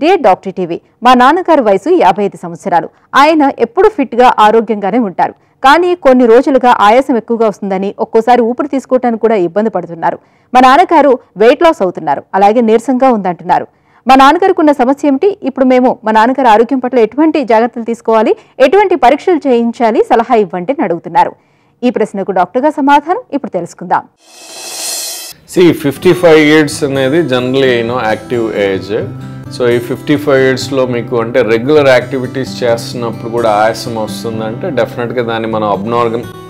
Dear Dr.ETV, మా నాన్నగారి వయసు 55 సంవత్సరాలు. ఆయన ఎప్పుడు ఫిట్ గా ఆరోగ్యంగానే ఉంటారు. కానీ కొన్ని రోజులుగా ఆయాసం ఎక్కువగా వస్తుందని, ఒక్కోసారి ఊపిరి తీసుకోవడానికి కూడా ఇబ్బంది పడుతున్నారు. మా నాన్నగారు వెయిట్ లాస్ అవుతున్నారు. అలాగే నీరసంగా ఉందంటున్నారు. మా నాన్నగారికి ఉన్న సమస్య ఏమిటి? ఇప్పుడు మేము మా నాన్నగారి ఆరోగ్యం పట్ల ఎటువంటి జాగ్రత్తలు తీసుకోవాలి, ఎటువంటి పరీక్షలు చేయించాలి, సలహా ఇవ్వండి అని అడుగుతున్నారు. ఈ ప్రశ్నకు డాక్టర్ గా సమాధానం ఇప్పుడు తెలుసుకుందాం. See, 55 years అనేది జనరల్లీ యాక్టివ్ ఏజ్. సో ఈ 55 yearsలో మీకు అంటే రెగ్యులర్ యాక్టివిటీస్ చేస్తున్నప్పుడు కూడా ఆయాసం వస్తుందంటే డెఫినెట్గా దాన్ని మనం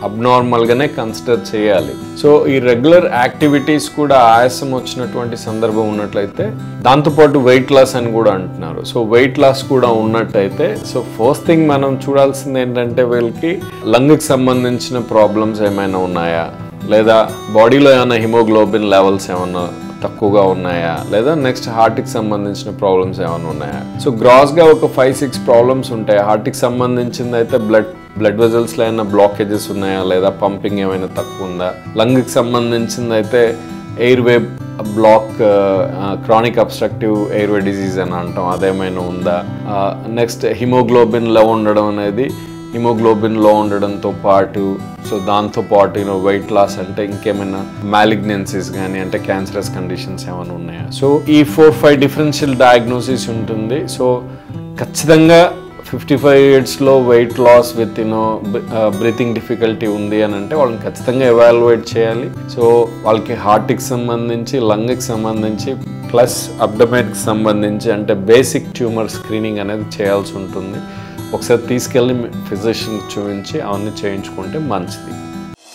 అబ్నార్మల్గానే కన్సిడర్ చేయాలి. సో ఈ రెగ్యులర్ యాక్టివిటీస్ కూడా ఆయాసం వచ్చినటువంటి సందర్భం ఉన్నట్లయితే దాంతోపాటు వెయిట్ లాస్ అని కూడా అంటున్నారు. సో వెయిట్ లాస్ కూడా ఉన్నట్టయితే సో ఫస్ట్ థింగ్ మనం చూడాల్సింది ఏంటంటే వీళ్ళకి లంగ్కి సంబంధించిన ప్రాబ్లమ్స్ ఏమైనా ఉన్నాయా, లేదా బాడీలో ఏమైనా హిమోగ్లోబిన్ లెవెల్స్ ఏమైనా తక్కువగా ఉన్నాయా, లేదా నెక్స్ట్ హార్ట్కి సంబంధించిన ప్రాబ్లమ్స్ ఏమైనా ఉన్నాయా. సో గ్రాస్గా ఒక 5-6 ప్రాబ్లమ్స్ ఉంటాయి. హార్ట్కి సంబంధించింది అయితే బ్లడ్ వెజల్స్లో ఏమైనా బ్లాకేజెస్ ఉన్నాయా, లేదా పంపింగ్ ఏమైనా తక్కువ ఉందా. లంగ్కి సంబంధించింది అయితే airway block, chronic obstructive airway disease అని అంటాం, అదేమైనా ఉందా. నెక్స్ట్ హిమోగ్లోబిన్లో ఉండడం అనేది హిమోగ్లోబిన్లో ఉండడంతో పాటు సో దాంతోపాటు వెయిట్ లాస్ అంటే ఇంకేమైనా మ్యాలిగ్నెన్సీస్ కానీ అంటే క్యాన్సరస్ కండిషన్స్ ఏమైనా ఉన్నాయా. సో ఈ 4-5 డిఫరెన్షియల్ డయాగ్నోసిస్ ఉంటుంది. సో ఖచ్చితంగా 55 yearsలో weight loss with breathing difficulty ఉంది అని అంటే వాళ్ళని ఖచ్చితంగా ఎవాల్యుయేట్ చేయాలి. సో వాళ్ళకి హార్ట్కి సంబంధించి, లంగ్కి సంబంధించి ప్లస్ అబ్డమెన్కి సంబంధించి అంటే బేసిక్ ట్యూమర్ స్క్రీనింగ్ అనేది చేయాల్సి ఉంటుంది. ఒకసారి తీసుకెళ్ళి ఫిజిషియన్కి చూపించి అవన్నీ చేయించుకుంటే మంచిది.